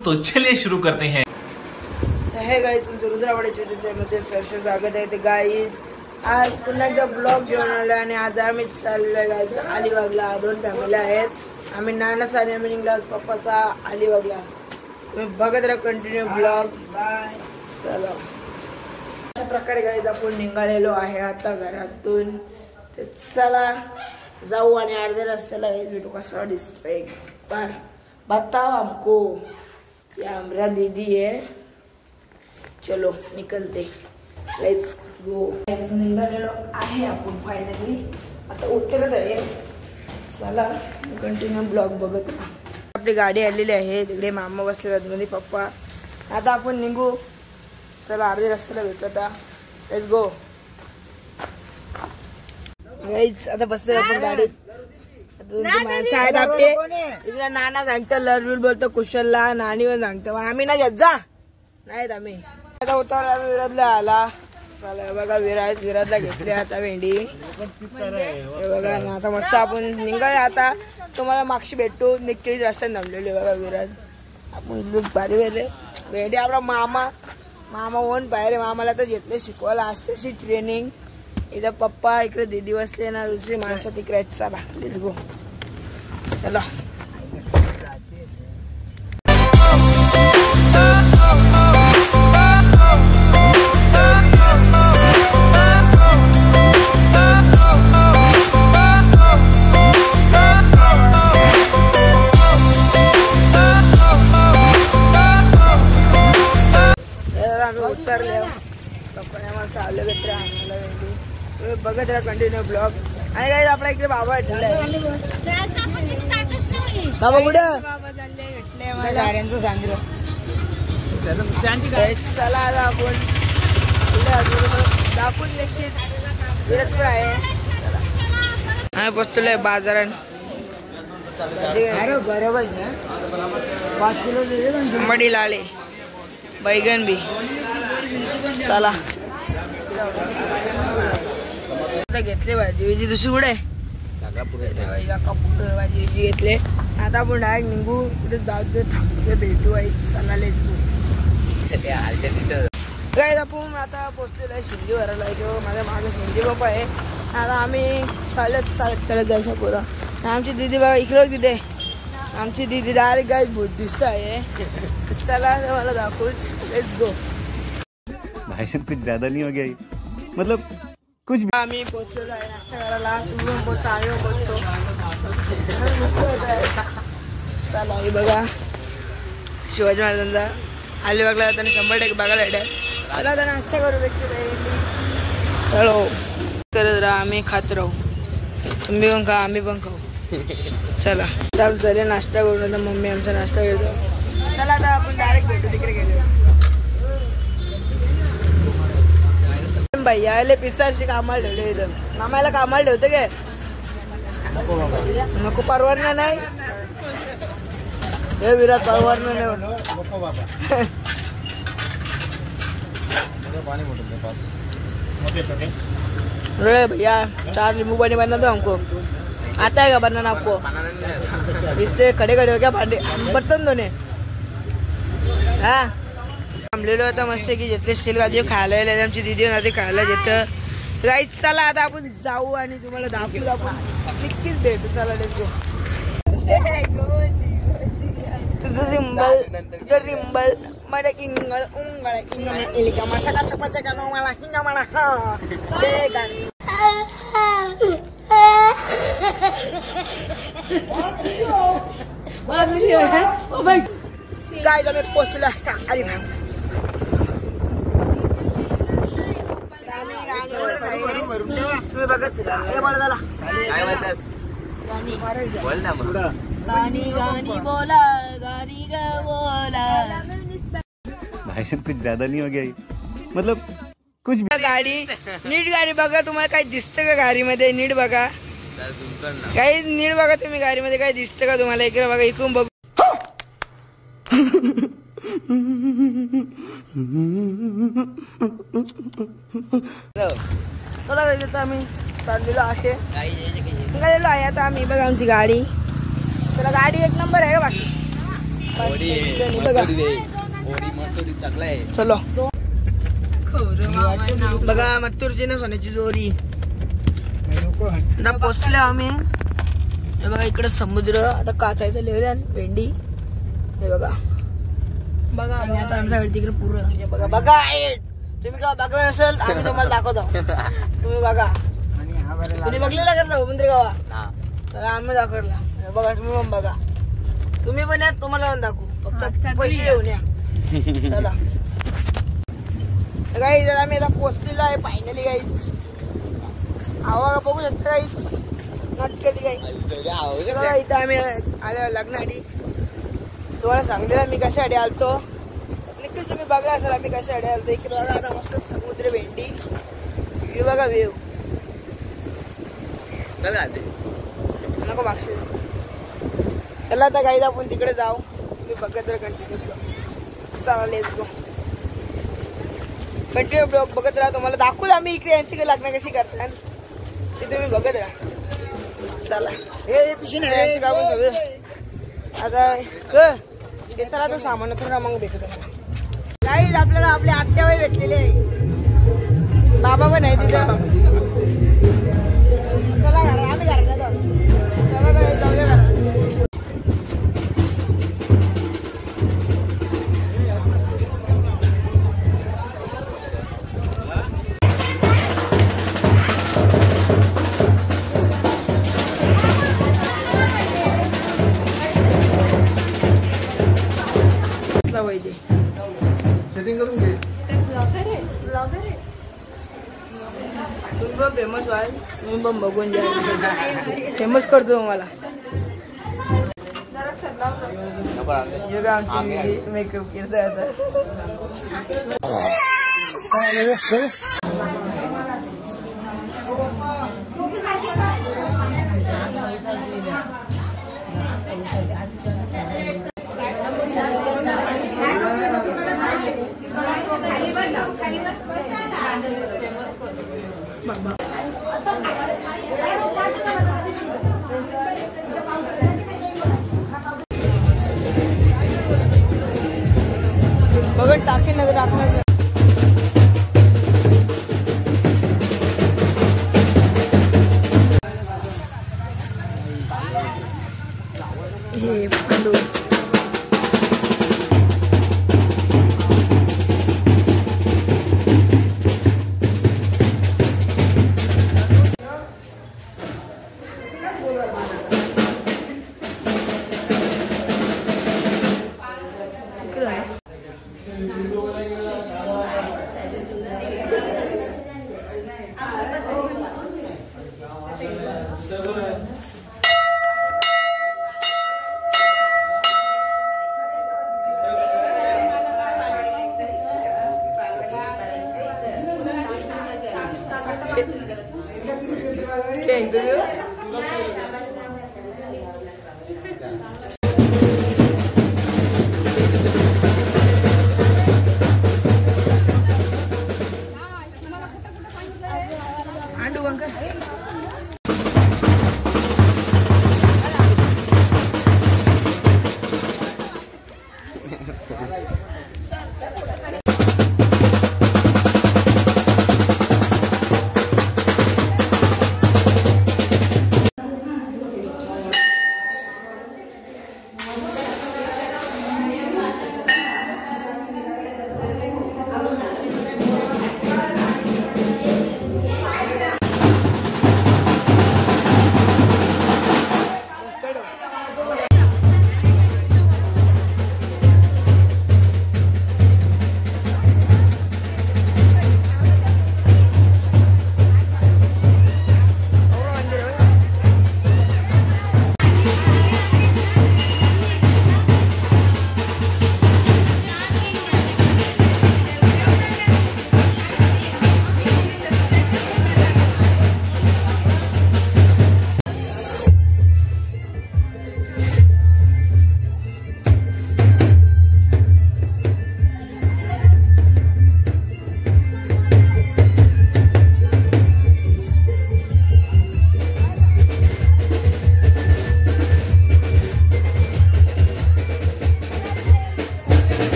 तो चलिए शुरू करते हैं। हे गाईज, तुमचं रुद्रावाडी मध्ये सहर्ष स्वागत आहे। ते गाईज आज पुन्हा एकदा ब्लॉग घेऊन आलो आणि आज आम्ही चाललोय गाईज अलिबागला। दोन फॅमिली आहेत, आम्ही नानासा आणि आम्ही निघलो पप्पाचा अलिबागला। तुम्ही बघत राहा कंटिन्यू ब्लॉग। चला, अशा प्रकारे गाईज आपण निघालेलो आहे आता घरातून। ते चला जाऊ आणि अर्ध्या रस्त्याला भेटू कसा दिसतोय एक बार बताओ हमको। ये हमारा दीदी है, चलो निकलते, लेट्स गो। निघालेलो आहे आपण फायनली, आता उतरत आहे। चला कंटिन्यू ब्लॉग बघत राहा। आपली गाडी आलेली आहे, तिकडे मामा बसले मध्ये पप्पा। आता आपण निघू, चला अर्ध्या रस्त्याला भेटू आता, लेट्स गो गाईज। आता बसले आपण गाडीत, माणसं आहेत आपले। इकडे नाना सांगतो लरविल बोलतो कुशलला, नानी पण सांगतो आम्ही ना घेत जा नाहीत आम्ही। आता उतर आम्ही विराजला आला। चला बघा विराजला घेतली आता भेंडी, हे बघा ना। आता मस्त आपण निघाले, आता तुम्हाला मागशी भेटू। निघते रस्त्यात थांबलेले बघा विराज। आपण भारी वेळे भेंडी आपला मामा होऊन बाहेर, मामाला तर घेतले शिकवायला असते ट्रेनिंग। इधर पप्पा, इकडे दीदी बसले ना, दुसरी माणसं तिकडे। चला लेट्स गो, चला। आम्ही उतरले, पप्पाने आम्हाला चालले भेटले आम्हाला वेळी। बघत राहा कंटिन्यू ब्लॉग। आणि काय आपला इकडे बाबा भेटलेला आहे। बाबा कुठं? गाड्यांचं सांगितलं। चला आता आपण दाखवून नक्कीच विरजपूर आहे। आम्ही पोचलोय बाजारात। मडी लाले बैगन भी। चला घेतले भाजी दुसरी कुठे भाजी घेतले। आता आपण डायरेक्ट निघू, कुठे जाऊ दे, थांबते भेटू आहे। चला लेट्स गो गाईज। आपण आता पोहोचलेलो आहे शिंदे भरायला, किंवा माझ्या मागे शिंदे बाप्पा आहे। आता आम्ही चालत जायचं पुरा। आमची दीदी बघा इकडे तिथे, आमची दीदी डायरेक्ट गाईज भूत दिसत आहे। चला मला दाखवूच, लेट्स गो। भाषण कुछ ज्यादा नहीं हो गया, मतलब कुछ। आम्ही पोहोचलेलो आहे नाश्ता करायला। तुम्ही पोहोचतो। चला हे बघा शिवाजी महाराजांचा अलिबागला जाताना 100% बघायला भेटेल। चला आता नाश्ता करू चलो करत राहा, आम्ही खात राहू। तुम्ही पण खा, आम्ही पण खाऊ। चला झाले नाश्ता करून, आता मम्मी आमचा नाश्ता घेतो। चला आता आपण डायरेक्ट भेटू तिकडे गेलो। भैया आले पिसारशी कामाला ठेवले इथं, मामाला कामाला ठेवते काय नको, परवडणार नाही हे विराट, परवडणार नाही। भैया 4 नींबू पानी बनना दो हमको, आता है क्या बनाना आपको? इससे खड़े खड़े हो गया भांडे बर्तन धोने। हाँ थांबलेलो आता मस्त की घेतले शेलगाजी खायला आले, आमची दीदी ना खायला घेतं गाईज। चला आता आपण जाऊ आणि तुम्हाला दाखवू, आपण नक्कीच भेटू। चला लेट्स गो। तुझं रिंबल, तुझं रिंबल मला इंगळ उंगळ इंगळ एलिका मासा का चपाच्या का मला हिंगा मला हा ते गाणी। गाईज आम्ही पोहोचलो अलिबाग। तुम्ही बघत हे बळ झाला काय म्हणतास? बोल ना मग। गाणी गाणी बोला, गाणी गा बोला। भाषण कुछ ज्यादा नहीं हो गया, मतलब कुछ। गाडी नीट गाडी बघा, तुम्हाला काही दिसतं का गाडीमध्ये? नीट बघा, काही नीट बघा तुम्ही गाडीमध्ये काय दिसतं का तुम्हाला? इकडे बघा, इकडून बघू। चला आम्ही चाललेलो आहे आता आम्ही, बघा आमची गाडी। चला गाडी एक नंबर आहे का बाकी? बघा चलो बघा मत्तूरची ना सोन्याची जोरी आता पोचले आम्ही. हे बघा इकडे समुद्र आता काचायचं लेवल आणि भेंडी हे बघा बघा आणि आता आमच्या तिकडे पूर्ण बघा बघा तुम्ही का बघा असेल आम्ही तुम्हाला दाखवतो. तुम्ही बघा तुम्ही बघलेला करता समुद्र गावा तर आम्ही दाखवला बघा तुम्ही पण बघा तुम्ही पण या तुम्हाला पण दाखवू फक्त पैसे घेऊन या. चला गाईज आम्ही आता पोचलेलो आहे फायनली गाईज. आवा बघू शकता गाईज नटकेली गाई इथं आम्ही आलो लग्नासाठी. तुम्हाला सांगलेलं मी कशासाठी आलतो नक्कीच तुम्ही बघा असेल आम्ही कशासाठी आलतो. इकडे बघा आता मस्त समुद्र भेंडी व्ह्यू बघा व्ह्यू नको मागशी. चला आता गाईज आपण तिकडे जाऊ. तुम्ही बघत तर कंटिन्यू चला लेट्स गो कंटिन्यू ब्लॉग बघत राहा. तुम्हाला दाखवू आम्ही इकडे यांची लग्न कशी करतात ते तुम्ही बघत राहा. चला हे पिशवी नाही गावून सगळं आता चला तो सामान थोडा मग भेटतो गाईज. आपल्याला आपल्या आत्याबाई भेटलेले आहे बाबा पण आहे तिथं. चला घरा आम्ही घरात जातो. चला तर जाऊया घरा. तुम्ही पण फेमस व्हाल तुम्ही पण बघून जा फेमस करतो तुम्हाला. आमची मेकअप करता बघत टाकी नजर टाकणार हे पांडू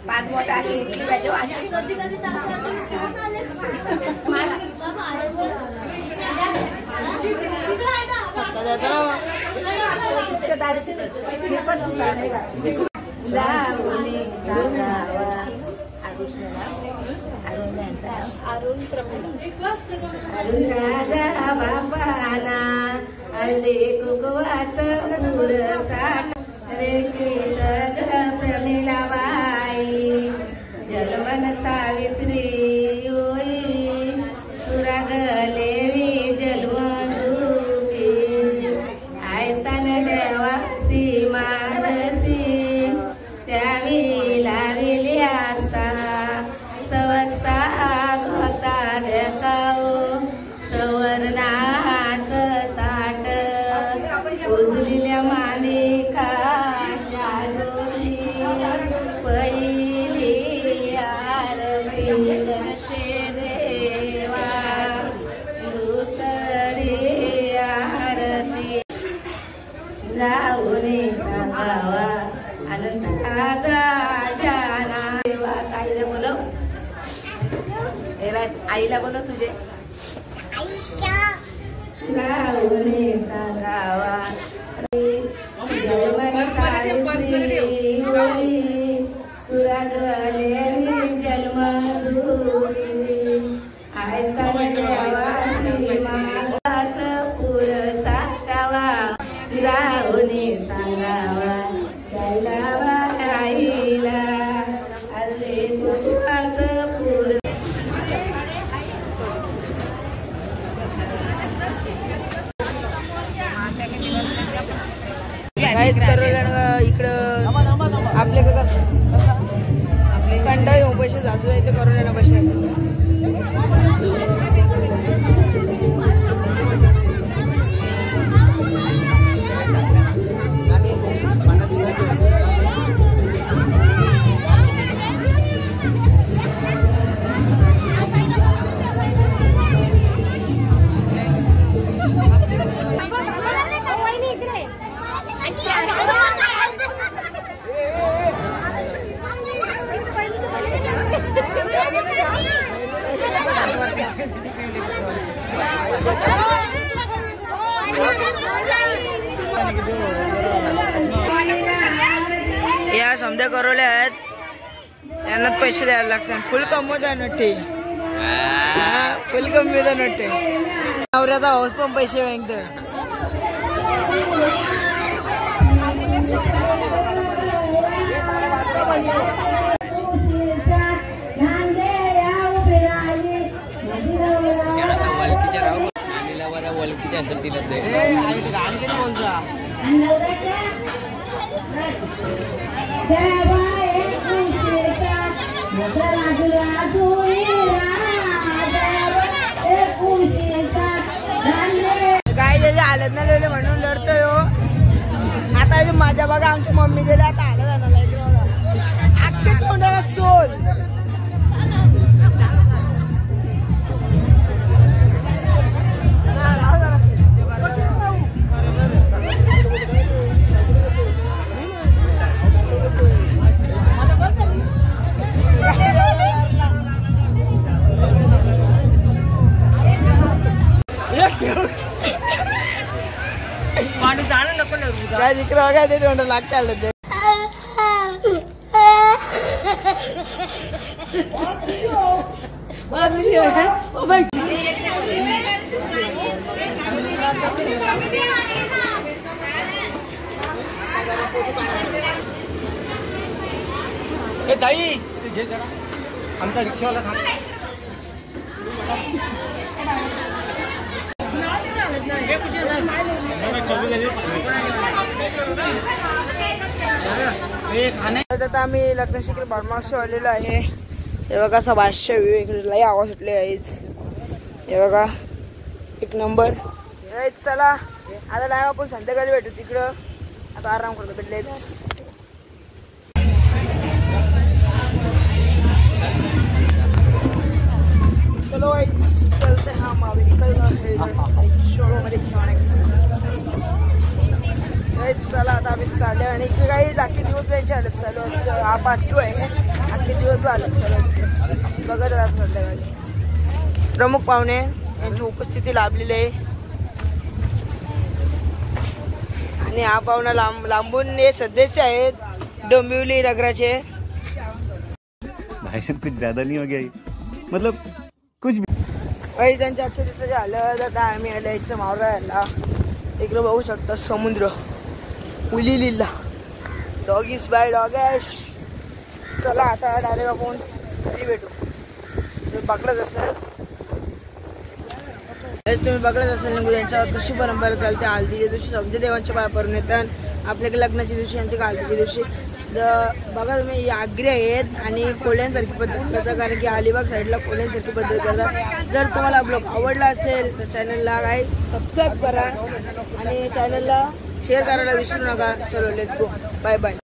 पाच मोठा अशी उठली पाहिजे अशी बापाना हल्दी कुकवाचं पुरसाट प्रमिला बाई जलवन सावित्री योई सुरागलेवी जलमधुकी आयतन देवासी मानसी त्यावी लाविली असता सवस्ता गोता देखाओ सवर्णाच ताट उजलेल्या मानिका पहिली आरती देवा दुसरी आरती जाऊन सांगावा अनंताचा जाना आईला बोलव आईला बोलव तुझे जाऊन सांगावा पुरसाटावा गाऊने सांगावा शैलावा आईला आले तुपाचं पुर इकडं आपले कसं कंडा येऊ पैसे जातो जायचं करोना पैसे या समजा करवल्या आहेत यांनाच पैसे द्यायला लागतात फुल कमवता नट्टे फुल कमवता नट्टे नवऱ्याचा हाऊस पण पैसे मागत काय त्याच्या हालत नाही लिहिले म्हणून लढतोय हो आता माझ्या बघा आमची मम्मी गेली आता आलं जाणार आत्ते तोंडाला सोल काय जिकडे बघा ते तोंड लागते आलं ते ताई घे जरा आमचा रिक्षावाला थांब आता आम्ही लग्नशिखर बारमास आलेलो आहे हे बघा सभाष्य इकडे लई आवाज सुटले आहेच हे बघा एक नंबर चला आता नाही आपण संध्याकाळी भेटू तिकडं. आता आराम करतो भेटले. चलो चलते हैं हम अभी निकल रहे हैं शोरो मध्ये चला आता आम्ही चालले आणि इकडे काही अख्खे दिवस त्यांची हालत चालू असतं. हा पाठू आहे अख्खे दिवस हालत चालू असते. बघत राहत संध्याकाळी. प्रमुख पाहुणे यांची उपस्थिती लाभलेली आहे आणि हा पाहुणा लांबून हे सदस्य आहेत डोंबिवली नगराचे. भाई साहब कुछ ज्यादा नहीं हो गया ये? मतलब कुछ भी. काही त्यांच्या अख्ख्या दिवसाचे हालत. आता आम्ही आल्या इथं मावरा यायला. इकडे बघू शकता समुद्र उलिलीला. Doggies bye डॉगॅश. चला आता डायरेक्ट आपण घरी भेटू. तुम्ही बघलंच असेल निघू यांच्यावर कशी परंपरा चालते. हळदीच्या दिवशी समजे देवांच्या पाया पडून येतात. आपल्याकडे लग्नाच्या दिवशी यांच्या हळदीच्या दिवशी बघा तुम्ही आग्रे आहेत आणि कोल्यांसारखी पद्धत करतात. कारण की अलिबाग साईडला कोल्यांसारखी पद्धत करतात. जर तुम्हाला ब्लॉग आवडला असेल तर चॅनलला काय सबस्क्राईब करा आणि चॅनलला शेअर करायला विसरू नका. चलो लेट्स गो. Bye bye.